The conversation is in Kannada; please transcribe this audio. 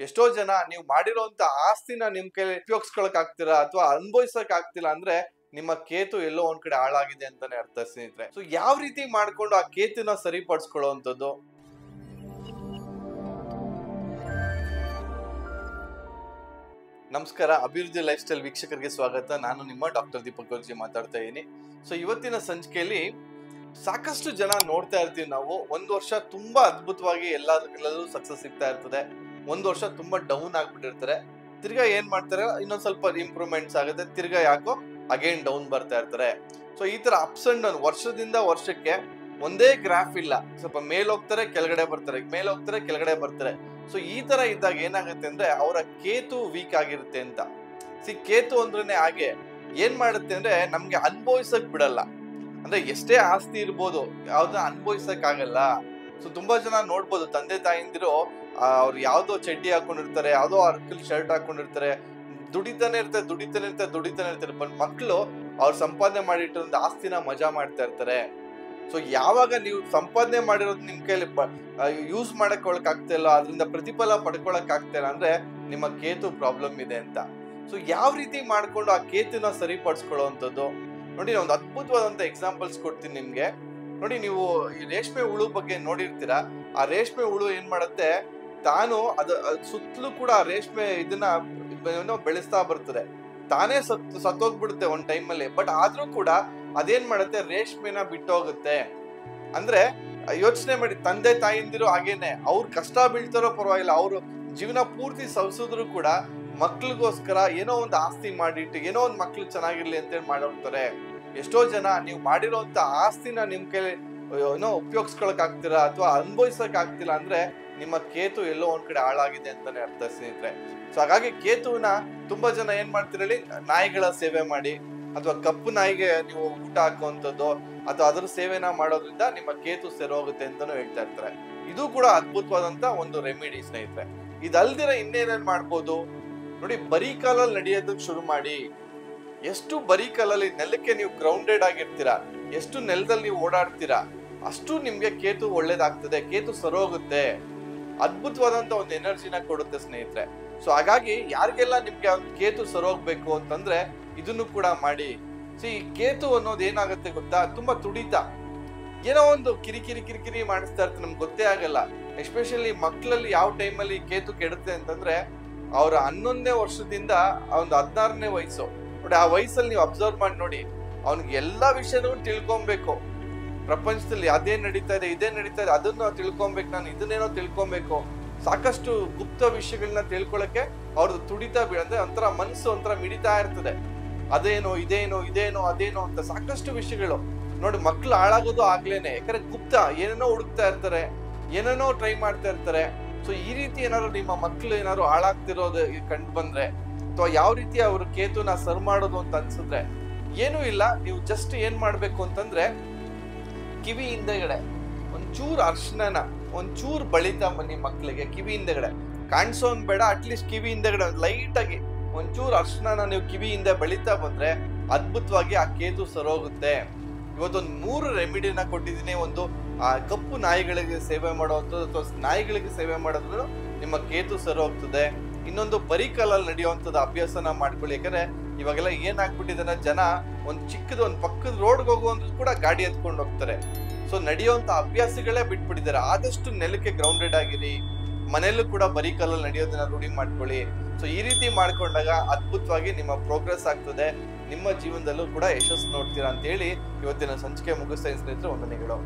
ಎಷ್ಟೋ ಜನ ನೀವು ಮಾಡಿರೋಂತ ಆಸ್ತಿನ ನಿಮ್ ಕೈಲಿ ಉಪಯೋಗಿಸ್ಕೊಳಕ್ ಆಗ್ತೀರಾ ಅಥವಾ ಅನುಭವಿಸಕ್ ಆಗ್ತಿಲ್ಲ ಅಂದ್ರೆ ನಿಮ್ಮ ಕೇತು ಎಲ್ಲೋ ಒಂದ್ ಕಡೆ ಹಾಳಾಗಿದೆ ಅಂತಾನೆ ಅರ್ಥ ಸ್ನೇಹಿತರೆ. ಸೊ ಯಾವ ರೀತಿ ಮಾಡ್ಕೊಂಡು ಆ ಕೇತುನ ಸರಿಪಡಿಸ್ಕೊಳ್ಳುವಂಥದ್ದು? ನಮಸ್ಕಾರ, ಅಭಿವೃದ್ಧಿ ಲೈಫ್ ಸ್ಟೈಲ್ ವೀಕ್ಷಕರಿಗೆ ಸ್ವಾಗತ. ನಾನು ನಿಮ್ಮ ಡಾಕ್ಟರ್ ದೀಪಕ್ ಗುರ್ಜಿ ಮಾತಾಡ್ತಾ ಇದ್ದೀನಿ. ಸೊ ಇವತ್ತಿನ ಸಂಚಿಕೆಯಲ್ಲಿ ಸಾಕಷ್ಟು ಜನ ನೋಡ್ತಾ ಇರ್ತೀವಿ ನಾವು. ಒಂದು ವರ್ಷ ತುಂಬಾ ಅದ್ಭುತವಾಗಿ ಎಲ್ಲದೂ ಸಕ್ಸಸ್ ಸಿಗ್ತಾ ಇರ್ತದೆ. ಒಂದು ವರ್ಷ ತುಂಬಾ ಡೌನ್ ಆಗ್ಬಿಟ್ಟಿರ್ತಾರೆ. ತಿರ್ಗಾ ಏನ್ ಮಾಡ್ತಾರೆ, ಇನ್ನೊಂದ್ ಸ್ವಲ್ಪ ಇಂಪ್ರೂವ್ಮೆಂಟ್ಸ್ ಆಗುತ್ತೆ, ತಿರ್ಗಾ ಯಾಕೋ ಅಗೇನ್ ಡೌನ್ ಬರ್ತಾ ಇರ್ತಾರೆ. ಸೊ ಈ ತರ ಅಪ್ಸ್ ಅಂಡ್ ಡೌನ್, ವರ್ಷದಿಂದ ವರ್ಷಕ್ಕೆ ಒಂದೇ ಗ್ರಾಫ್ ಇಲ್ಲ. ಸ್ವಲ್ಪ ಮೇಲ್ ಹೋಗ್ತಾರೆ, ಕೆಳಗಡೆ ಬರ್ತಾರೆ, ಮೇಲ್ ಹೋಗ್ತಾರೆ, ಕೆಳಗಡೆ ಬರ್ತಾರೆ. ಸೊ ಈ ತರ ಇದ್ದಾಗ ಏನಾಗುತ್ತೆ ಅಂದ್ರೆ ಅವರ ಕೇತು ವೀಕ್ ಆಗಿರುತ್ತೆ ಅಂತ. ಕೇತು ಅಂದ್ರೇನೆ ಹಾಗೆ ಏನ್ ಮಾಡುತ್ತೆ ಅಂದ್ರೆ ನಮ್ಗೆ ಅನುಭವಿಸಕ್ ಬಿಡಲ್ಲ. ಅಂದ್ರೆ ಎಷ್ಟೇ ಆಸ್ತಿ ಇರ್ಬೋದು, ಯಾವ್ದ ಅನುಭವಿಸಕ್ ಆಗಲ್ಲ. ಸೊ ತುಂಬಾ ಜನ ನೋಡ್ಬೋದು, ತಂದೆ ತಾಯಿಂದಿರು ಅವ್ರು ಯಾವ್ದೋ ಚಡ್ಡಿ ಹಾಕೊಂಡಿರ್ತಾರೆ, ಯಾವ್ದೋ ಅರ್ಕಲ್ ಶರ್ಟ್ ಹಾಕೊಂಡಿರ್ತಾರೆ, ದುಡಿತಾನೆ ಇರ್ತಾರೆ. ಬಟ್ ಮಕ್ಳು ಅವ್ರು ಸಂಪಾದನೆ ಮಾಡಿಟ್ಟು ಒಂದು ಆಸ್ತಿನ ಮಜಾ ಮಾಡ್ತಾ ಇರ್ತಾರೆ. ಸೊ ಯಾವಾಗ ನೀವು ಸಂಪಾದನೆ ಮಾಡಿರೋದು ನಿಮ್ ಕೈಲಿ ಯೂಸ್ ಮಾಡಕೊಳಕ್ ಆಗ್ತಾ ಇಲ್ಲ, ಅದರಿಂದ ಪ್ರತಿಫಲ ಪಡ್ಕೊಳಕ್ ಆಗ್ತಾ ಇಲ್ಲ ಅಂದ್ರೆ ನಿಮ್ಮ ಕೇತು ಪ್ರಾಬ್ಲಮ್ ಇದೆ ಅಂತ. ಸೊ ಯಾವ ರೀತಿ ಮಾಡ್ಕೊಂಡು ಆ ಕೇತುನ ಸರಿಪಡಿಸ್ಕೊಳ್ಳುವಂಥದ್ದು ನೋಡಿ, ಒಂದು ಅದ್ಭುತವಾದಂತ ಎಕ್ಸಾಂಪಲ್ಸ್ ಕೊಡ್ತೀನಿ ನಿಮ್ಗೆ. ನೋಡಿ, ನೀವು ಈ ರೇಷ್ಮೆ ಹುಳು ಬಗ್ಗೆ ನೋಡಿರ್ತೀರಾ. ಆ ರೇಷ್ಮೆ ಹುಳು ಏನ್ ಮಾಡುತ್ತೆ, ತಾನು ಸುತ್ತಲೂ ಕೂಡ ರೇಷ್ಮೆ ಇದನ್ನ ಬೆಳೆಸ್ತಾ ಬರ್ತದೆ. ತಾನೇ ಸತ್ತೋಗ್ಬಿಡುತ್ತೆ ಒಂದ್ ಟೈಮ್ ಅಲ್ಲಿ. ಬಟ್ ಆದ್ರೂ ಕೂಡ ಅದೇನ್ ಮಾಡುತ್ತೆ, ರೇಷ್ಮೆನ ಬಿಟ್ಟೋಗುತ್ತೆ. ಅಂದ್ರೆ ಯೋಚನೆ ಮಾಡಿ, ತಂದೆ ತಾಯಿಂದಿರು ಹಾಗೇನೆ, ಅವ್ರು ಕಷ್ಟ ಬೀಳ್ತಾರೋ ಪರವಾಗಿಲ್ಲ, ಅವ್ರು ಜೀವನ ಪೂರ್ತಿ ಸವಿಸಿದ್ರು ಕೂಡ ಮಕ್ಳಿಗೋಸ್ಕರ ಏನೋ ಒಂದು ಆಸ್ತಿ ಮಾಡಿಟ್ಟು ಏನೋ ಒಂದ್ ಮಕ್ಳು ಚೆನ್ನಾಗಿರ್ಲಿ ಅಂತೇಳಿ ಮಾಡೋಗ್ತಾರೆ. ಎಷ್ಟೋ ಜನ ನೀವು ಮಾಡಿರೋಂತ ಆಸ್ತಿನ ನಿಮ್ ಕೈಲಿ ಏನೋ ಉಪಯೋಗಿಸ್ಕೊಳಕ್ ಆಗ್ತೀರಾ ಅಥವಾ ಅನುಭವಿಸಕ್ ಆಗ್ತಿಲ್ಲ ಅಂದ್ರೆ ನಿಮ್ಮ ಕೇತು ಎಲ್ಲೋ ಒಂದ್ ಕಡೆ ಹಾಳಾಗಿದೆ ಅಂತಾನೆ ಅರ್ಥ ಸ್ನೇಹಿತರೆ. ಸೊ ಹಾಗಾಗಿ ಕೇತುವಿನ ತುಂಬಾ ಜನ ಏನ್ ಮಾಡ್ತೀರ ಹೇಳಿ, ನಾಯಿಗಳ ಸೇವೆ ಮಾಡಿ ಅಥವಾ ಕಪ್ಪು ನಾಯಿಗೆ ನೀವು ಊಟ ಹಾಕುವಂಥದ್ದು ಅಥವಾ ಅದ್ರ ಸೇವೆನ ಮಾಡೋದ್ರಿಂದ ನಿಮ್ಮ ಕೇತು ಸೆರೋಗುತ್ತೆ ಅಂತಾನು ಹೇಳ್ತಾ ಇರ್ತಾರೆ. ಇದು ಕೂಡ ಅದ್ಭುತವಾದಂತ ಒಂದು ರೆಮಿಡಿ ಸ್ನೇಹಿತರೆ. ಇದಲ್ದಿರ ಇನ್ನೇನೇನ್ ಮಾಡ್ಬೋದು ನೋಡಿ, ಬರೀ ಕಾಲಲ್ಲಿ ನಡೆಯೋದಕ್ಕೆ ಶುರು ಮಾಡಿ. ಎಷ್ಟು ಬರೀ ಕಾಲಲ್ಲಿ ನೆಲಕ್ಕೆ ನೀವು ಗ್ರೌಂಡೆಡ್ ಆಗಿರ್ತೀರಾ, ಎಷ್ಟು ನೆಲದಲ್ಲಿ ನೀವು ಓಡಾಡ್ತೀರಾ, ಅಷ್ಟು ನಿಮ್ಗೆ ಕೇತು ಒಳ್ಳೇದಾಗ್ತದೆ, ಕೇತು ಸರೋಗುತ್ತೆ. ಅದ್ಭುತವಾದಂತ ಒಂದು ಎನರ್ಜಿನ ಕೊಡುತ್ತೆ ಸ್ನೇಹಿತರೆ. ಸೊ ಹಾಗಾಗಿ ಯಾರಿಗೆಲ್ಲ ನಿಮ್ಗೆ ಕೇತು ಸರೋಗ್ಬೇಕು ಅಂತಂದ್ರೆ ಇದನ್ನು ಕೂಡ ಮಾಡಿ. ಸೊ ಈ ಕೇತು ಅನ್ನೋದು ಏನಾಗುತ್ತೆ ಗೊತ್ತಾ, ತುಂಬಾ ತುಡಿತ, ಏನೋ ಒಂದು ಕಿರಿಕಿರಿ ಮಾಡಿಸ್ತಾ ಇರ್ತಾರೆ, ನಮ್ಗೆ ಗೊತ್ತೇ ಆಗಲ್ಲ. ಎಸ್ಪೆಷಲಿ ಮಕ್ಕಳಲ್ಲಿ ಯಾವ ಟೈಮಲ್ಲಿ ಕೇತು ಕೆಡುತ್ತೆ ಅಂತಂದ್ರೆ ಅವ್ರ 11ನೇ ವರ್ಷದಿಂದ ಒಂದು 16ನೇ ವಯಸ್ಸು ನೋಡಿ. ಆ ವಯಸ್ಸಲ್ಲಿ ನೀವು ಅಬ್ಸರ್ವ್ ಮಾಡಿ ನೋಡಿ, ಅವ್ನಿಗೆ ಎಲ್ಲಾ ವಿಷಯನೂ ತಿಳ್ಕೊಬೇಕು. ಪ್ರಪಂಚದಲ್ಲಿ ಅದೇನ್ ನಡೀತಾ ಇದೆ, ಇದೇ ನಡೀತಾ ಇದೆ, ಅದನ್ನ ತಿಳ್ಕೊಬೇಕು, ನಾನು ಇದನ್ನೇನೋ ತಿಳ್ಕೊಬೇಕು. ಸಾಕಷ್ಟು ಗುಪ್ತ ವಿಷಯಗಳನ್ನ ತಿಳ್ಕೊಳಕ್ಕೆ ಅವ್ರದ್ದು ತುಡಿತ ಅಂದ್ರೆ ಒಂಥರ ಮನಸ್ಸು ಒಂಥರ ಮಿಡಿತಾ ಇರ್ತದೆ. ಅದೇನೋ ಇದೇನೋ ಅದೇನೋ ಅಂತ ಸಾಕಷ್ಟು ವಿಷಯಗಳು ನೋಡಿ. ಮಕ್ಳು ಹಾಳಾಗೋದು ಆಗ್ಲೇನೆ, ಯಾಕಂದ್ರೆ ಗುಪ್ತ ಏನೇನೋ ಹುಡುಕ್ತಾ ಇರ್ತಾರೆ, ಏನೇನೋ ಟ್ರೈ ಮಾಡ್ತಾ ಇರ್ತಾರೆ. ಸೊ ಈ ರೀತಿ ಏನಾದ್ರು ನಿಮ್ಮ ಮಕ್ಳು ಏನಾದ್ರು ಹಾಳಾಗ್ತಿರೋದು ಕಂಡು ಬಂದ್ರೆ ಅಥವಾ ಯಾವ ರೀತಿ ಅವ್ರ ಕೇತುನ ಸರ್ ಮಾಡೋದು ಅಂತ ಅನ್ಸಿದ್ರೆ ಏನೂ ಇಲ್ಲ. ನೀವು ಜಸ್ಟ್ ಏನ್ ಮಾಡ್ಬೇಕು ಅಂತಂದ್ರೆ, ಕಿವಿ ಹಿಂದೆಗಡೆ ಒಂಚೂರು ಅರ್ಶನ ಒಂಚೂರು ಬಳಿತಾ ಬನ್ನಿ ಮಕ್ಳಿಗೆ. ಕಿವಿ ಹಿಂದೆಗಡೆ ಕಾಣಿಸೋನ್ ಬೇಡ, ಅಟ್ಲೀಸ್ಟ್ ಕಿವಿ ಹಿಂದೆಗಡೆ ಲೈಟ್ ಆಗಿ ಒಂಚೂರು ಅರ್ಶನ ನೀವು ಕಿವಿ ಹಿಂದೆ ಬಳಿತಾ ಬಂದ್ರೆ ಅದ್ಭುತವಾಗಿ ಆ ಕೇತು ಸರೋಗುತ್ತೆ. ಇವತ್ತೊಂದು 3 ರೆಮಿಡಿನ ಕೊಟ್ಟಿದ್ದೀನಿ. ಒಂದು ಕಪ್ಪು ನಾಯಿಗಳಿಗೆ ಸೇವೆ ಮಾಡುವಂಥದ್ದು ಅಥವಾ ನಾಯಿಗಳಿಗೆ ಸೇವೆ ಮಾಡೋದ್ರೂ ನಿಮ್ಮ ಕೇತು ಸರೋಗ್ತದೆ. ಇನ್ನೊಂದು ಬರೀ ಕಾಲಲ್ಲಿ ನಡೆಯುವಂಥದ್ದು ಅಭ್ಯಾಸನ ಮಾಡ್ಕೊಳ್ಳಿ. ಯಾಕಂದ್ರೆ ಇವಾಗೆಲ್ಲ ಏನಾಗ್ಬಿಟ್ಟಿದೆ, ಜನ ಒಂದು ಚಿಕ್ಕದ ಒಂದು ಪಕ್ಕದ ರೋಡ್ಗೆ ಹೋಗುವಂದ್ರೂ ಕೂಡ ಗಾಡಿ ಎತ್ಕೊಂಡು ಹೋಗ್ತಾರೆ. ಸೊ ನಡೆಯುವಂತ ಅಭ್ಯಾಸಗಳೇ ಬಿಟ್ಬಿಟ್ಟಿದ್ದಾರೆ. ಆದಷ್ಟು ನೆಲಕ್ಕೆ ಗ್ರೌಂಡೆಡ್ ಆಗಿರಿ. ಮನೆಯಲ್ಲೂ ಕೂಡ ಬರೀ ಕಾಲಲ್ಲಿ ನಡೆಯೋದನ್ನ ರೂಢಿ ಮಾಡ್ಕೊಳ್ಳಿ. ಸೊ ಈ ರೀತಿ ಮಾಡ್ಕೊಂಡಾಗ ಅದ್ಭುತವಾಗಿ ನಿಮ್ಮ ಪ್ರೋಗ್ರೆಸ್ ಆಗ್ತದೆ, ನಿಮ್ಮ ಜೀವನದಲ್ಲೂ ಕೂಡ ಯಶಸ್ಸು ನೋಡ್ತೀರಾ ಅಂತ ಹೇಳಿ ಇವತ್ತಿನ ಸಂಚಿಕೆ ಮುಗಿಸ್ತಾ ಸ್ನೇಹಿತರೆ. ವಂದನೆಗಳು.